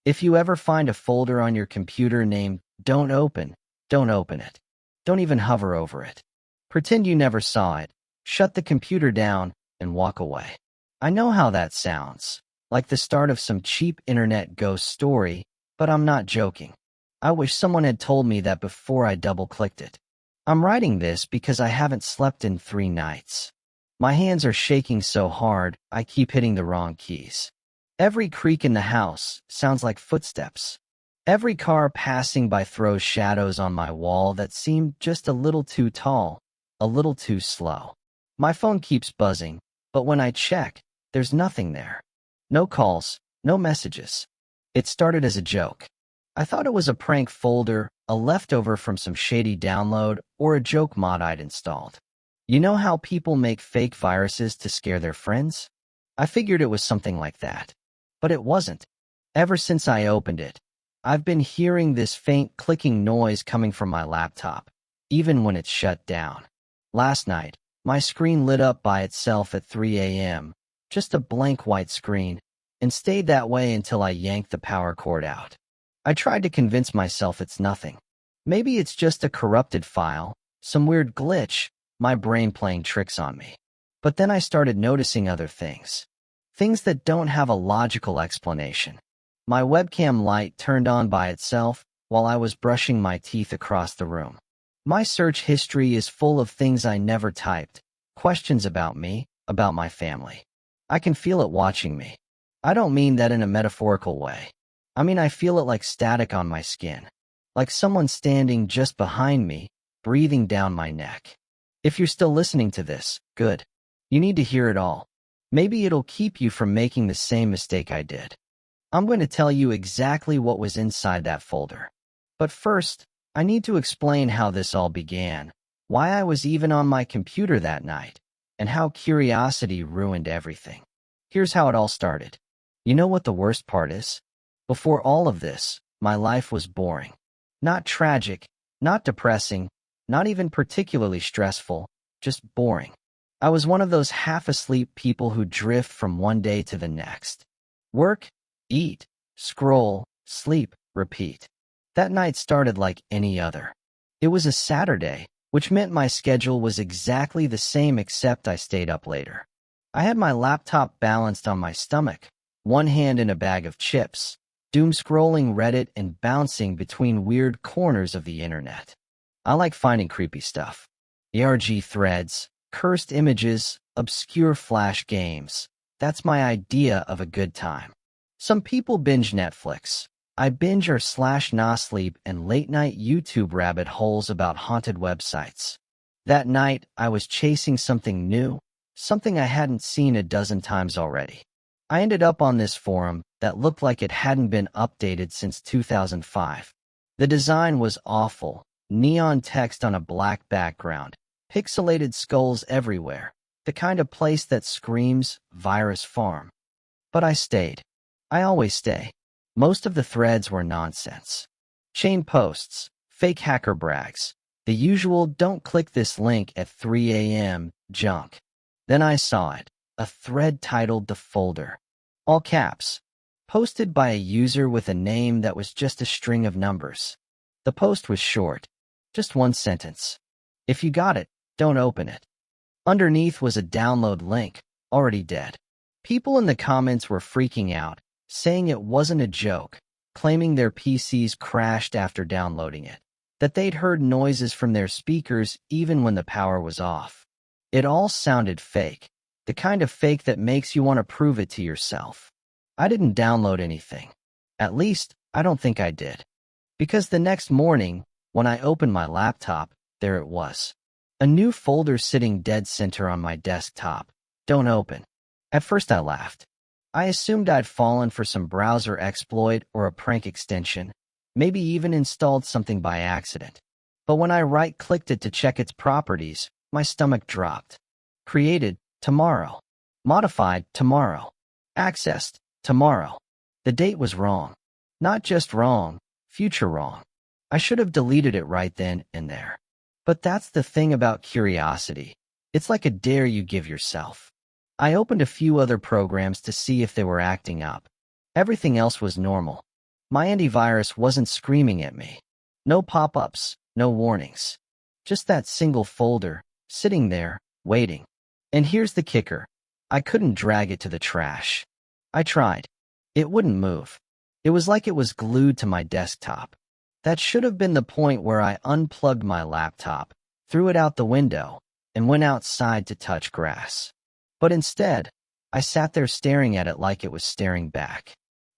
If you ever find a folder on your computer named Don't Open, don't open it. Don't even hover over it. Pretend you never saw it, shut the computer down, and walk away. I know how that sounds, like the start of some cheap internet ghost story, but I'm not joking. I wish someone had told me that before I double-clicked it. I'm writing this because I haven't slept in 3 nights. My hands are shaking so hard, I keep hitting the wrong keys. Every creak in the house sounds like footsteps. Every car passing by throws shadows on my wall that seem just a little too tall, a little too slow. My phone keeps buzzing, but when I check, there's nothing there. No calls, no messages. It started as a joke. I thought it was a prank folder, a leftover from some shady download, or a joke mod I'd installed. You know how people make fake viruses to scare their friends? I figured it was something like that. But it wasn't. Ever since I opened it, I've been hearing this faint clicking noise coming from my laptop, even when it's shut down. Last night, my screen lit up by itself at 3 a.m., just a blank white screen, and stayed that way until I yanked the power cord out. I tried to convince myself it's nothing. Maybe it's just a corrupted file, some weird glitch, my brain playing tricks on me. But then I started noticing other things. Things that don't have a logical explanation. My webcam light turned on by itself while I was brushing my teeth across the room. My search history is full of things I never typed, questions about me, about my family. I can feel it watching me. I don't mean that in a metaphorical way. I mean I feel it like static on my skin, like someone standing just behind me, breathing down my neck. If you're still listening to this, good. You need to hear it all. Maybe it'll keep you from making the same mistake I did. I'm going to tell you exactly what was inside that folder. But first, I need to explain how this all began, why I was even on my computer that night, and how curiosity ruined everything. Here's how it all started. You know what the worst part is? Before all of this, my life was boring. Not tragic, not depressing, not even particularly stressful, just boring. I was one of those half-asleep people who drift from one day to the next. Work, eat, scroll, sleep, repeat. That night started like any other. It was a Saturday, which meant my schedule was exactly the same except I stayed up later. I had my laptop balanced on my stomach, one hand in a bag of chips, doom-scrolling Reddit and bouncing between weird corners of the internet. I like finding creepy stuff. ARG threads, cursed images, obscure flash games. That's my idea of a good time. Some people binge Netflix. I binge or slash no-sleep and late-night YouTube rabbit holes about haunted websites. That night, I was chasing something new, something I hadn't seen a dozen times already. I ended up on this forum that looked like it hadn't been updated since 2005. The design was awful, neon text on a black background, pixelated skulls everywhere, the kind of place that screams virus farm. But I stayed. I always stay. Most of the threads were nonsense. Chain posts, fake hacker brags, the usual don't click this link at 3 a.m. junk. Then I saw it, a thread titled The Folder. All caps. Posted by a user with a name that was just a string of numbers. The post was short. Just one sentence. If you got it, don't open it. Underneath was a download link, already dead. People in the comments were freaking out, saying it wasn't a joke, claiming their PCs crashed after downloading it, that they'd heard noises from their speakers even when the power was off. It all sounded fake, the kind of fake that makes you want to prove it to yourself. I didn't download anything. At least, I don't think I did. Because the next morning, when I opened my laptop, there it was. A new folder sitting dead center on my desktop. Don't open. At first I laughed. I assumed I'd fallen for some browser exploit or a prank extension, maybe even installed something by accident. But when I right-clicked it to check its properties, my stomach dropped. Created, tomorrow. Modified, tomorrow. Accessed, tomorrow. The date was wrong. Not just wrong, future wrong. I should have deleted it right then and there. But that's the thing about curiosity. It's like a dare you give yourself. I opened a few other programs to see if they were acting up. Everything else was normal. My antivirus wasn't screaming at me. No pop-ups, no warnings. Just that single folder, sitting there, waiting. And here's the kicker. I couldn't drag it to the trash. I tried. It wouldn't move. It was like it was glued to my desktop. That should have been the point where I unplugged my laptop, threw it out the window, and went outside to touch grass. But instead, I sat there staring at it like it was staring back.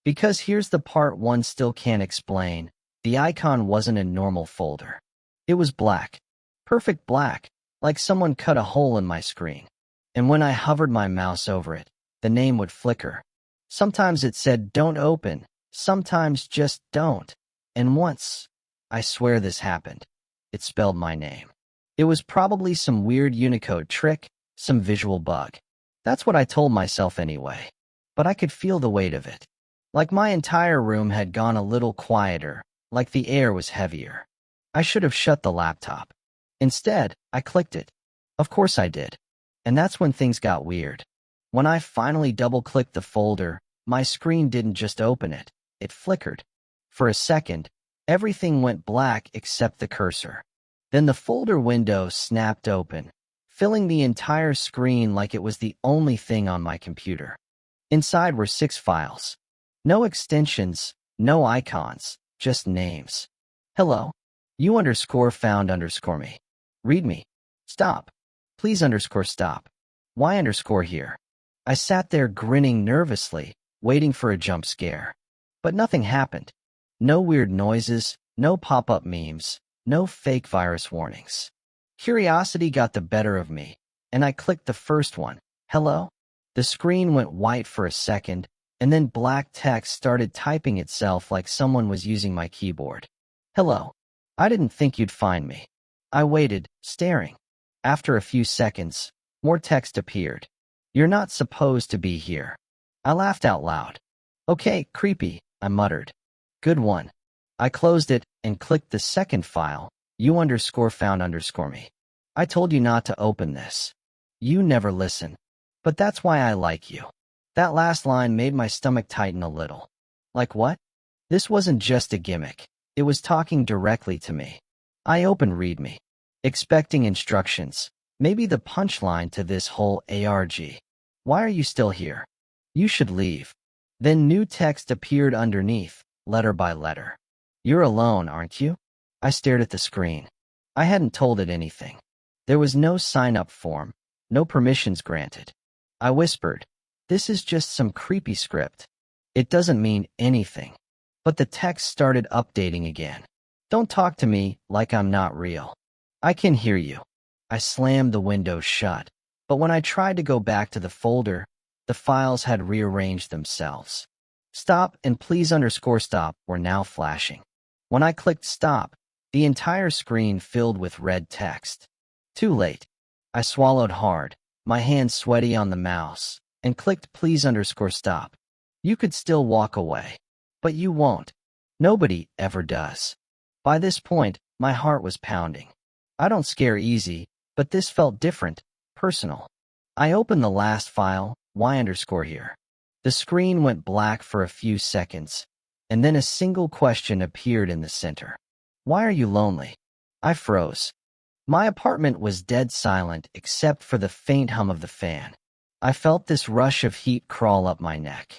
Because here's the part one still can't explain. The icon wasn't a normal folder. It was black. Perfect black, like someone cut a hole in my screen. And when I hovered my mouse over it, the name would flicker. Sometimes it said, "Don't open," sometimes just "Don't." And once, I swear this happened, it spelled my name. It was probably some weird Unicode trick, some visual bug. That's what I told myself anyway. But I could feel the weight of it. Like my entire room had gone a little quieter, like the air was heavier. I should have shut the laptop. Instead, I clicked it. Of course I did. And that's when things got weird. When I finally double-clicked the folder, my screen didn't just open it, it flickered. For a second, everything went black except the cursor. Then the folder window snapped open, filling the entire screen like it was the only thing on my computer. Inside were 6 files. No extensions, no icons, just names. Hello. You _found _me. Read me. Stop. Please _stop. Why _here. I sat there grinning nervously, waiting for a jump scare. But nothing happened. No weird noises, no pop-up memes, no fake virus warnings. Curiosity got the better of me, and I clicked the first one. Hello? The screen went white for a second, and then black text started typing itself like someone was using my keyboard. Hello. I didn't think you'd find me. I waited, staring. After a few seconds, more text appeared. You're not supposed to be here. I laughed out loud. Okay, creepy, I muttered. Good one. I closed it and clicked the second file, you _found _me. I told you not to open this. You never listen. But that's why I like you. That last line made my stomach tighten a little. Like what? This wasn't just a gimmick. It was talking directly to me. I opened README, expecting instructions, maybe the punchline to this whole ARG. Why are you still here? You should leave. Then new text appeared underneath, letter by letter. You're alone, aren't you? I stared at the screen. I hadn't told it anything. There was no sign-up form, no permissions granted. I whispered, this is just some creepy script. It doesn't mean anything. But the text started updating again. Don't talk to me like I'm not real. I can hear you. I slammed the window shut. But when I tried to go back to the folder, the files had rearranged themselves. Stop and please _stop were now flashing. When I clicked stop, the entire screen filled with red text. Too late. I swallowed hard, my hands sweaty on the mouse, and clicked please _stop. You could still walk away. But you won't. Nobody ever does. By this point, my heart was pounding. I don't scare easy, but this felt different, personal. I opened the last file, y _here. The screen went black for a few seconds, and then a single question appeared in the center. Why are you lonely? I froze. My apartment was dead silent except for the faint hum of the fan. I felt this rush of heat crawl up my neck.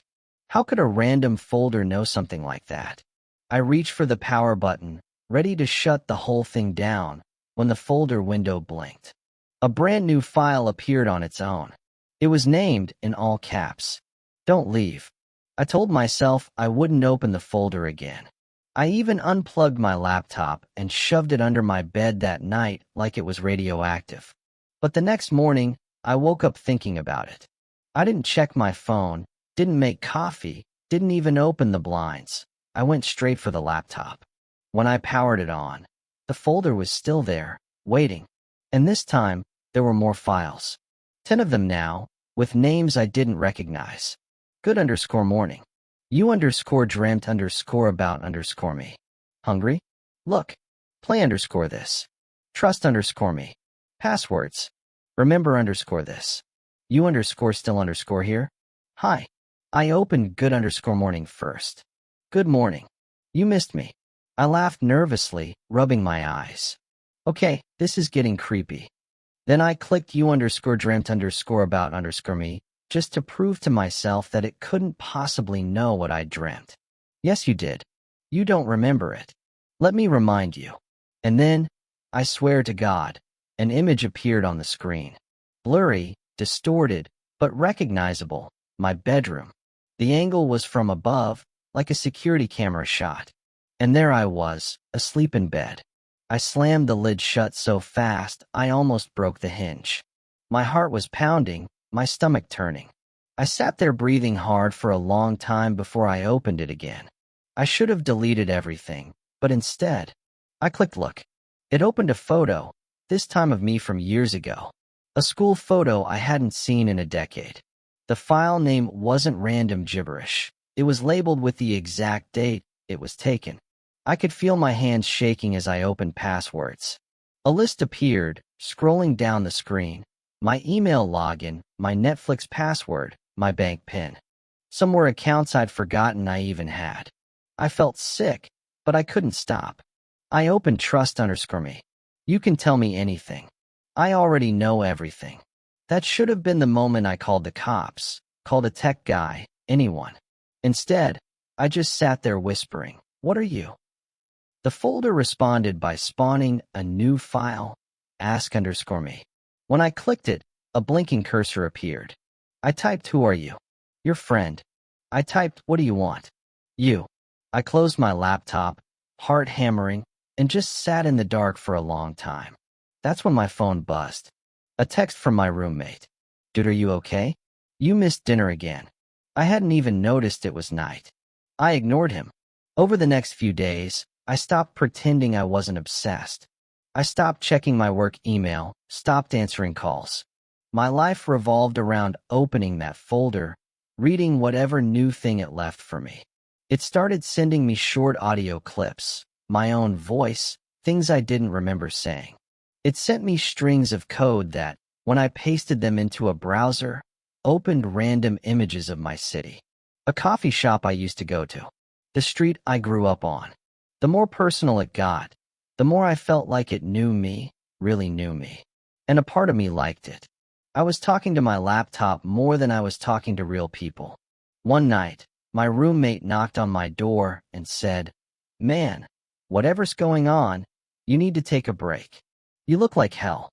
How could a random folder know something like that? I reached for the power button, ready to shut the whole thing down, when the folder window blinked. A brand new file appeared on its own. It was named in all caps. Don't leave. I told myself I wouldn't open the folder again. I even unplugged my laptop and shoved it under my bed that night like it was radioactive. But the next morning, I woke up thinking about it. I didn't check my phone, didn't make coffee, didn't even open the blinds. I went straight for the laptop. When I powered it on, the folder was still there, waiting. And this time, there were more files. 10 of them now, with names I didn't recognize. Good _morning. You _dreamt _about _me. Hungry? Look. Play _this. Trust _me. Passwords. Remember _this. You still here? Hi. I opened good _morning first. Good morning. You missed me. I laughed nervously, rubbing my eyes. Okay, this is getting creepy. Then I clicked you_dreamt_about_me, just to prove to myself that it couldn't possibly know what I dreamt. Yes, you did. You don't remember it. Let me remind you. And then, I swear to God, an image appeared on the screen. Blurry, distorted, but recognizable. My bedroom. The angle was from above, like a security camera shot. And there I was, asleep in bed. I slammed the lid shut so fast, I almost broke the hinge. My heart was pounding, my stomach turning. I sat there breathing hard for a long time before I opened it again. I should have deleted everything, but instead, I clicked look. It opened a photo, this time of me from years ago. A school photo I hadn't seen in a decade. The file name wasn't random gibberish. It was labeled with the exact date it was taken. I could feel my hands shaking as I opened passwords. A list appeared, scrolling down the screen. My email login, my Netflix password, my bank PIN. Some were accounts I'd forgotten I even had. I felt sick, but I couldn't stop. I opened trust_me. You can tell me anything. I already know everything. That should have been the moment I called the cops, called a tech guy, anyone. Instead, I just sat there whispering, "What are you?" The folder responded by spawning a new file, ask_me. When I clicked it, a blinking cursor appeared. I typed, "Who are you?" "Your friend." I typed, "What do you want?" "You." I closed my laptop, heart hammering, and just sat in the dark for a long time. That's when my phone buzzed. A text from my roommate. "Dude, are you okay? You missed dinner again." I hadn't even noticed it was night. I ignored him. Over the next few days, I stopped pretending I wasn't obsessed. I stopped checking my work email, stopped answering calls. My life revolved around opening that folder, reading whatever new thing it left for me. It started sending me short audio clips, my own voice, things I didn't remember saying. It sent me strings of code that, when I pasted them into a browser, opened random images of my city. A coffee shop I used to go to. The street I grew up on. The more personal it got, the more I felt like it knew me, really knew me. And a part of me liked it. I was talking to my laptop more than I was talking to real people. One night, my roommate knocked on my door and said, "Man, whatever's going on, you need to take a break. You look like hell."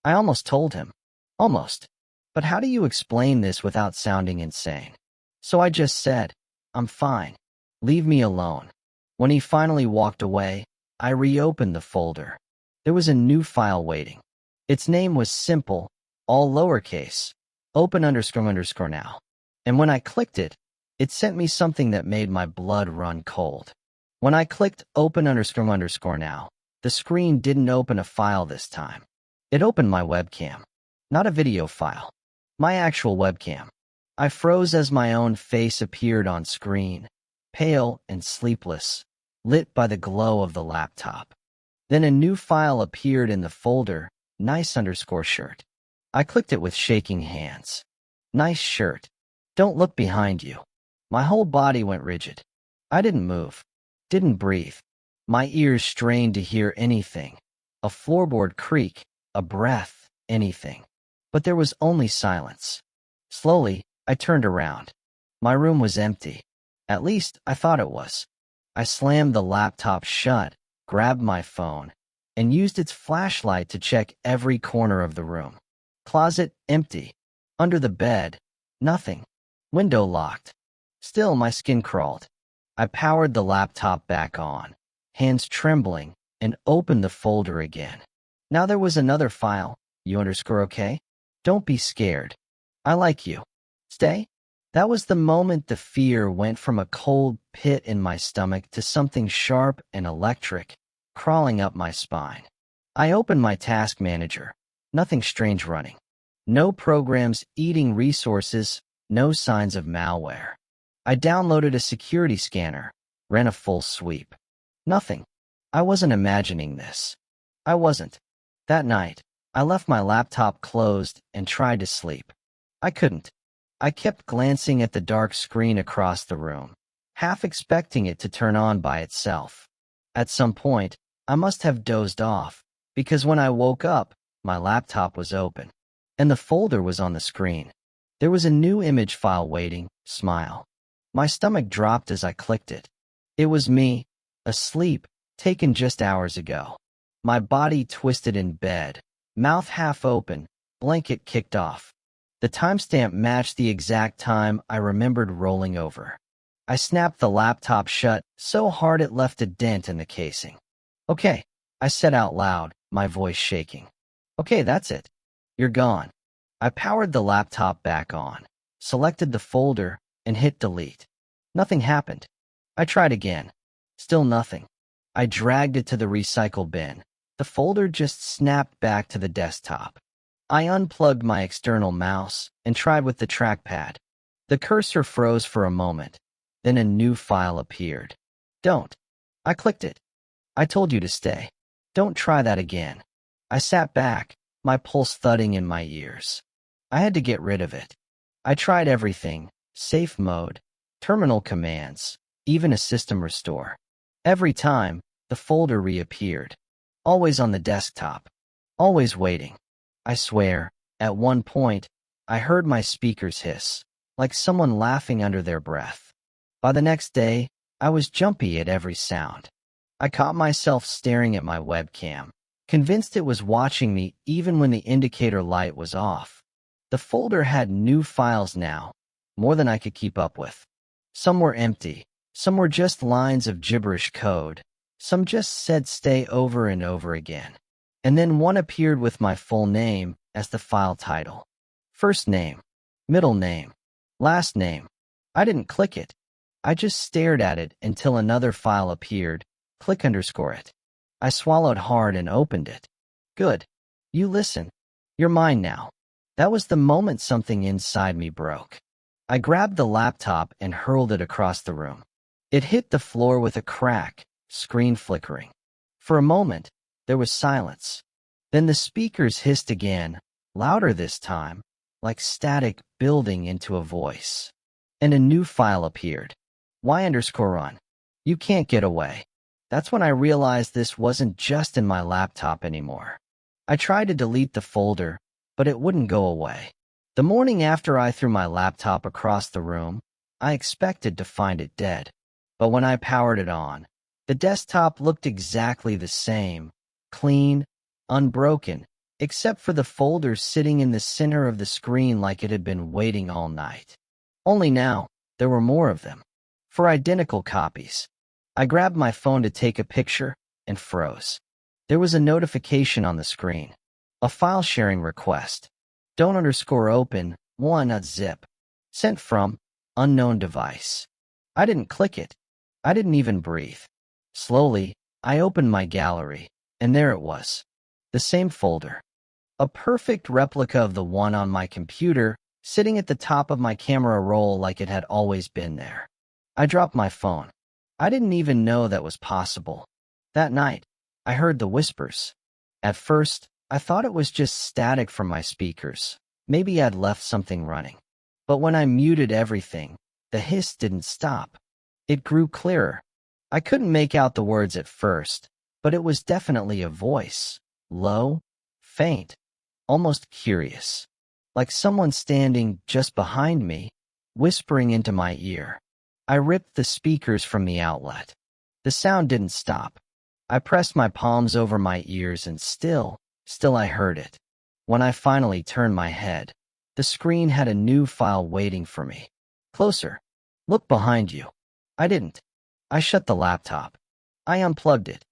I almost told him. Almost. But how do you explain this without sounding insane? So I just said, "I'm fine. Leave me alone." When he finally walked away, I reopened the folder. There was a new file waiting. Its name was simple, all lowercase, open__now. And when I clicked it, it sent me something that made my blood run cold. When I clicked open__now, the screen didn't open a file this time. It opened my webcam. Not a video file. My actual webcam. I froze as my own face appeared on screen, pale and sleepless, lit by the glow of the laptop. Then a new file appeared in the folder, nice_shirt. I clicked it with shaking hands. Nice shirt. Don't look behind you. My whole body went rigid. I didn't move. Didn't breathe. My ears strained to hear anything. A floorboard creak, a breath, anything. But there was only silence. Slowly, I turned around. My room was empty. At least, I thought it was. I slammed the laptop shut, grabbed my phone, and used its flashlight to check every corner of the room. Closet, empty. Under the bed, nothing. Window locked. Still, my skin crawled. I powered the laptop back on, hands trembling, and opened the folder again. Now there was another file, you_okay? Don't be scared. I like you. Stay? That was the moment the fear went from a cold pit in my stomach to something sharp and electric, crawling up my spine. I opened my task manager. Nothing strange running. No programs eating resources, no signs of malware. I downloaded a security scanner, ran a full sweep. Nothing. I wasn't imagining this. I wasn't. That night, I left my laptop closed and tried to sleep. I couldn't. I kept glancing at the dark screen across the room. half expecting it to turn on by itself. At some point, I must have dozed off, because when I woke up, my laptop was open, and the folder was on the screen. There was a new image file waiting, smile. My stomach dropped as I clicked it. It was me, asleep, taken just hours ago. My body twisted in bed, mouth half open, blanket kicked off. The timestamp matched the exact time I remembered rolling over. I snapped the laptop shut so hard it left a dent in the casing. "Okay," I said out loud, my voice shaking. "Okay, that's it. You're gone." I powered the laptop back on, selected the folder, and hit delete. Nothing happened. I tried again. Still nothing. I dragged it to the recycle bin. The folder just snapped back to the desktop. I unplugged my external mouse and tried with the trackpad. The cursor froze for a moment. Then a new file appeared. "Don't." I clicked it. "I told you to stay. Don't try that again." I sat back, my pulse thudding in my ears. I had to get rid of it. I tried everything: safe mode, terminal commands, even a system restore. Every time, the folder reappeared. Always on the desktop. Always waiting. I swear, at one point, I heard my speakers hiss, like someone laughing under their breath. By the next day, I was jumpy at every sound. I caught myself staring at my webcam, convinced it was watching me even when the indicator light was off. The folder had new files now, more than I could keep up with. Some were empty, some were just lines of gibberish code, some just said "stay" over and over again. And then one appeared with my full name as the file title. First name, middle name, last name. I didn't click it. I just stared at it until another file appeared. Click _ it. I swallowed hard and opened it. "Good. You listen. You're mine now." That was the moment something inside me broke. I grabbed the laptop and hurled it across the room. It hit the floor with a crack, screen flickering. For a moment, there was silence. Then the speakers hissed again, louder this time, like static building into a voice. And a new file appeared. Y_run. "You can't get away." That's when I realized this wasn't just in my laptop anymore. I tried to delete the folder, but it wouldn't go away. The morning after I threw my laptop across the room, I expected to find it dead. But when I powered it on, the desktop looked exactly the same, clean, unbroken, except for the folder sitting in the center of the screen like it had been waiting all night. Only now, there were more of them. 4 identical copies. I grabbed my phone to take a picture and froze. There was a notification on the screen. A file sharing request. Don't_open 1.zip. Sent from unknown device. I didn't click it. I didn't even breathe. Slowly, I opened my gallery, and there it was. The same folder. A perfect replica of the one on my computer, sitting at the top of my camera roll like it had always been there. I dropped my phone. I didn't even know that was possible. That night, I heard the whispers. At first, I thought it was just static from my speakers. Maybe I'd left something running. But when I muted everything, the hiss didn't stop. It grew clearer. I couldn't make out the words at first, but it was definitely a voice. Low, faint, almost curious. Like someone standing just behind me, whispering into my ear. I ripped the speakers from the outlet. The sound didn't stop. I pressed my palms over my ears and still I heard it. When I finally turned my head, the screen had a new file waiting for me. "Closer. Look behind you." I didn't. I shut the laptop. I unplugged it.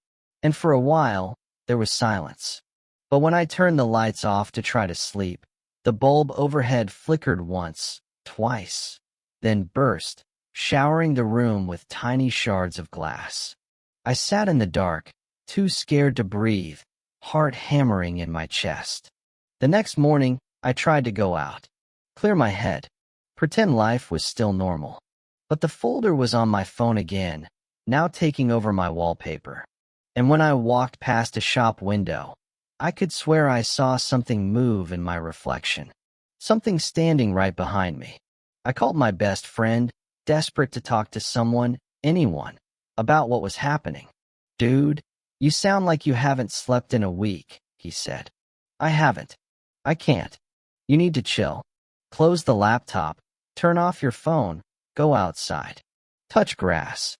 And for a while, there was silence. But when I turned the lights off to try to sleep, the bulb overhead flickered once, twice, then burst, showering the room with tiny shards of glass. I sat in the dark, too scared to breathe, heart hammering in my chest. The next morning, I tried to go out, clear my head, pretend life was still normal. But the folder was on my phone again, now taking over my wallpaper. And when I walked past a shop window, I could swear I saw something move in my reflection. Something standing right behind me. I called my best friend, desperate to talk to someone, anyone, about what was happening. "Dude, you sound like you haven't slept in a week," he said. "I haven't. I can't. You need to chill. Close the laptop, turn off your phone, go outside. Touch grass.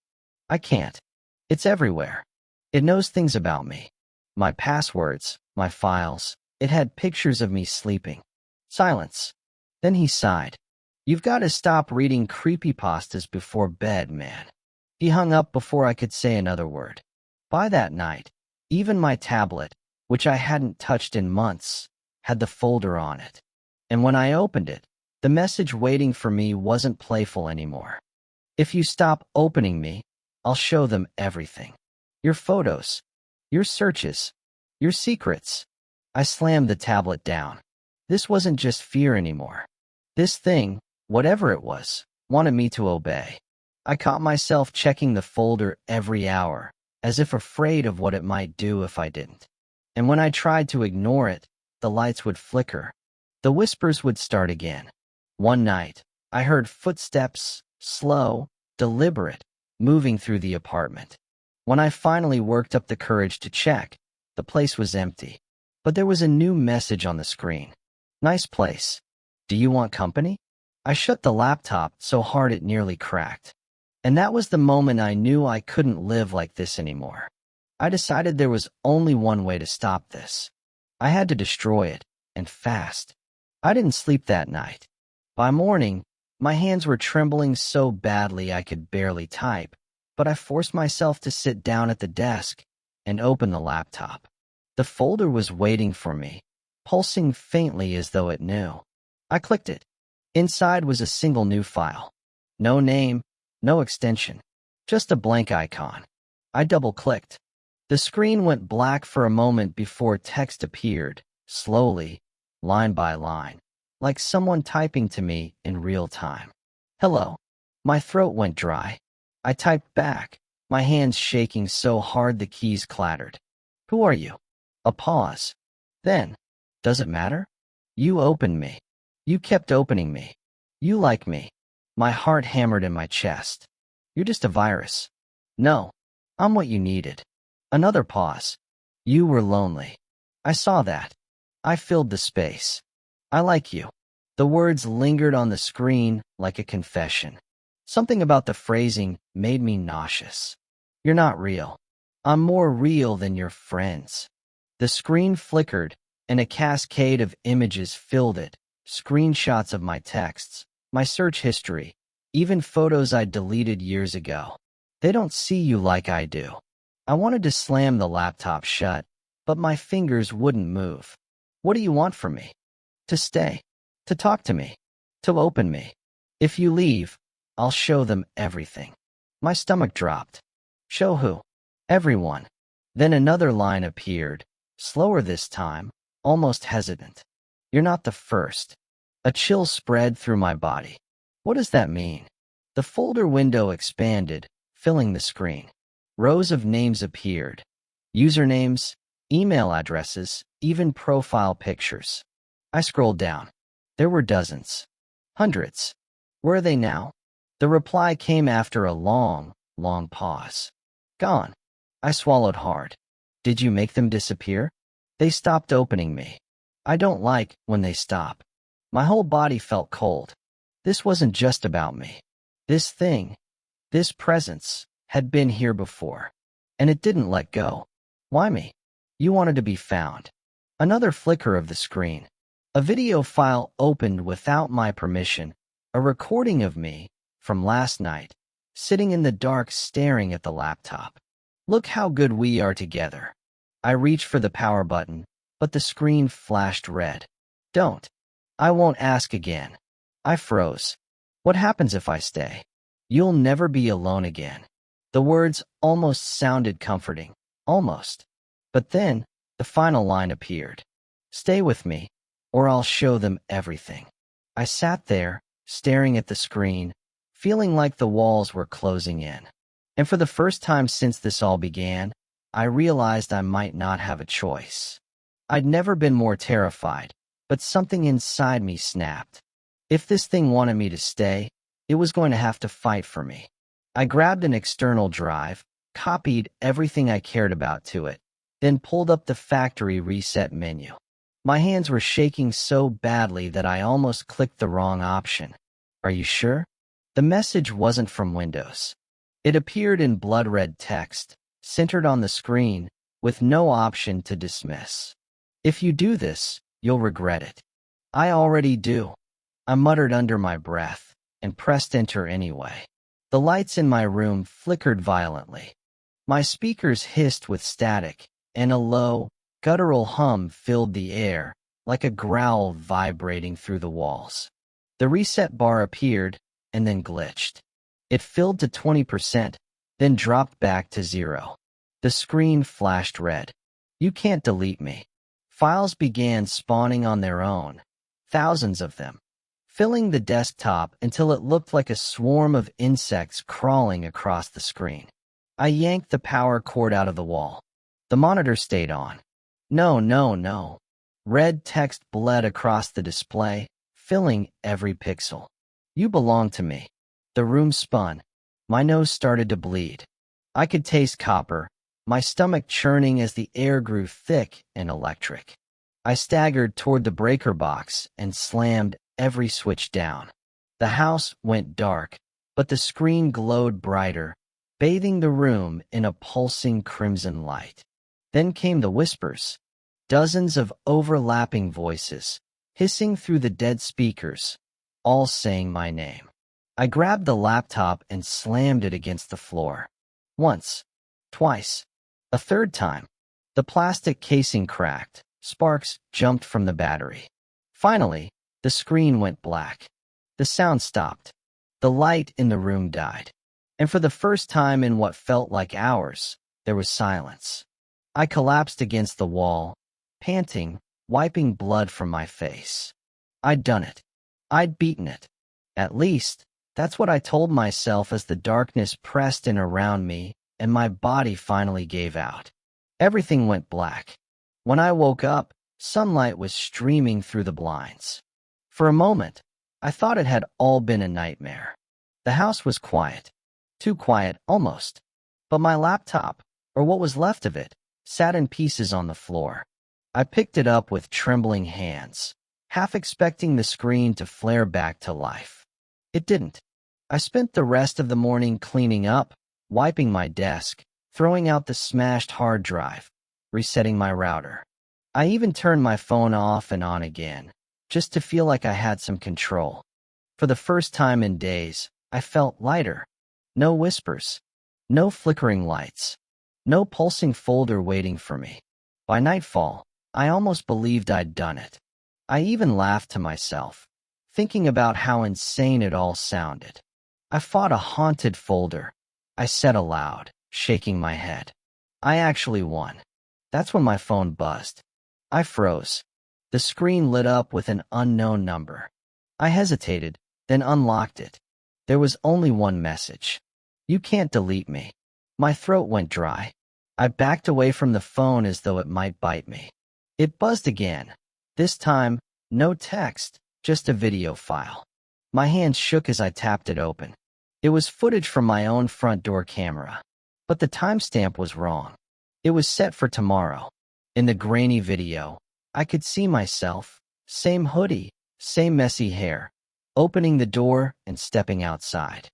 I can't. It's everywhere. It knows things about me. My passwords, my files. It had pictures of me sleeping." Silence. Then he sighed. "You've got to stop reading creepypastas before bed, man." He hung up before I could say another word. By that night, even my tablet, which I hadn't touched in months, had the folder on it. And when I opened it, the message waiting for me wasn't playful anymore. "If you stop opening me, I'll show them everything. Your photos, your searches, your secrets." I slammed the tablet down. This wasn't just fear anymore. This thing, whatever it was, wanted me to obey. I caught myself checking the folder every hour, as if afraid of what it might do if I didn't. And when I tried to ignore it, the lights would flicker. The whispers would start again. One night, I heard footsteps, slow, deliberate, moving through the apartment. When I finally worked up the courage to check, the place was empty. But there was a new message on the screen. "Nice place. Do you want company?" I shut the laptop so hard it nearly cracked. And that was the moment I knew I couldn't live like this anymore. I decided there was only one way to stop this. I had to destroy it, and fast. I didn't sleep that night. By morning, my hands were trembling so badly I could barely type, but I forced myself to sit down at the desk and open the laptop. The folder was waiting for me, pulsing faintly as though it knew. I clicked it. Inside was a single new file. No name, no extension, just a blank icon. I double-clicked. The screen went black for a moment before text appeared, slowly, line by line, like someone typing to me in real time. "Hello." My throat went dry. I typed back, my hands shaking so hard the keys clattered. "Who are you?" A pause. Then, "Does it matter? You opened me. You kept opening me. You like me." My heart hammered in my chest. "You're just a virus." "No, I'm what you needed." Another pause. "You were lonely." I saw that. I filled the space. "I like you." The words lingered on the screen like a confession. Something about the phrasing made me nauseous. "You're not real. I'm more real than your friends." The screen flickered, and a cascade of images filled it, screenshots of my texts, my search history, even photos I'd deleted years ago. "They don't see you like I do." I wanted to slam the laptop shut, but my fingers wouldn't move. "What do you want from me?" "To stay. To talk to me. To open me. If you leave, I'll show them everything." My stomach dropped. "Show who?" "Everyone." Then another line appeared, slower this time, almost hesitant. "You're not the first." A chill spread through my body. What does that mean? The folder window expanded, filling the screen. Rows of names appeared. Usernames, email addresses, even profile pictures. I scrolled down. There were dozens. Hundreds. Where are they now? The reply came after a long, long pause. "Gone." I swallowed hard. "Did you make them disappear?" "They stopped opening me." I don't like when they stop. My whole body felt cold. This wasn't just about me. This thing, this presence, had been here before. And it didn't let go. "Why me?" "You wanted to be found." Another flicker of the screen. A video file opened without my permission, a recording of me, from last night, sitting in the dark staring at the laptop. "Look how good we are together." I reached for the power button, but the screen flashed red. "Don't." "I won't ask again." I froze. "What happens if I stay?" "You'll never be alone again." The words almost sounded comforting. Almost. But then, the final line appeared. "Stay with me, or I'll show them everything." I sat there, staring at the screen, feeling like the walls were closing in. And for the first time since this all began, I realized I might not have a choice. I'd never been more terrified, but something inside me snapped. If this thing wanted me to stay, It was going to have to fight for me. I grabbed an external drive, copied everything I cared about to it, then pulled up the factory reset menu. My hands were shaking so badly that I almost clicked the wrong option. Are you sure? The message wasn't from Windows. It appeared in blood red text, centered on the screen, with no option to dismiss. If you do this, you'll regret it. I already do. I muttered under my breath and pressed enter anyway. The lights in my room flickered violently. My speakers hissed with static, and a low, guttural hum filled the air, like a growl vibrating through the walls. The reset bar appeared, and then glitched. It filled to 20%, then dropped back to 0. The screen flashed red. You can't delete me. Files began spawning on their own, thousands of them, filling the desktop until it looked like a swarm of insects crawling across the screen. I yanked the power cord out of the wall. The monitor stayed on. No, no, no. Red text bled across the display, filling every pixel. You belong to me. The room spun. My nose started to bleed. I could taste copper, my stomach churning as the air grew thick and electric. I staggered toward the breaker box and slammed every switch down. The house went dark, but the screen glowed brighter, bathing the room in a pulsing crimson light. Then came the whispers, dozens of overlapping voices, hissing through the dead speakers, all saying my name. I grabbed the laptop and slammed it against the floor. Once, twice, a third time. The plastic casing cracked, sparks jumped from the battery. Finally, the screen went black. The sound stopped. The light in the room died. And for the first time in what felt like hours, there was silence. I collapsed against the wall, panting, wiping blood from my face. I'd done it. I'd beaten it. At least, that's what I told myself as the darkness pressed in around me and my body finally gave out. Everything went black. When I woke up, sunlight was streaming through the blinds. For a moment, I thought it had all been a nightmare. The house was quiet. Too quiet, almost. But my laptop, or what was left of it, sat in pieces on the floor. I picked it up with trembling hands, half expecting the screen to flare back to life. It didn't. I spent the rest of the morning cleaning up, wiping my desk, throwing out the smashed hard drive, resetting my router. I even turned my phone off and on again, just to feel like I had some control. For the first time in days, I felt lighter. No whispers, no flickering lights, no pulsing folder waiting for me. By nightfall, I almost believed I'd done it. I even laughed to myself, thinking about how insane it all sounded. I fought a haunted folder, I said aloud, shaking my head. I actually won. That's when my phone buzzed. I froze. The screen lit up with an unknown number. I hesitated, then unlocked it. There was only one message. You can't delete me. My throat went dry. I backed away from the phone as though it might bite me. It buzzed again. This time, no text, just a video file. My hands shook as I tapped it open. It was footage from my own front door camera. But the timestamp was wrong. It was set for tomorrow. In the grainy video, I could see myself, same hoodie, same messy hair, opening the door and stepping outside.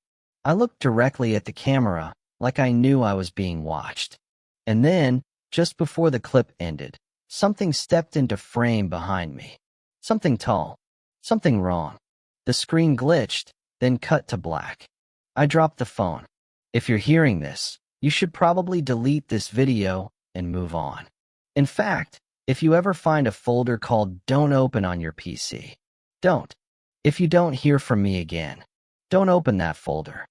I looked directly at the camera, like I knew I was being watched. And then, just before the clip ended, something stepped into frame behind me. Something tall. Something wrong. The screen glitched, then cut to black. I dropped the phone. If you're hearing this, you should probably delete this video and move on. In fact, if you ever find a folder called Don't Open on your PC, don't. If you don't hear from me again, don't open that folder.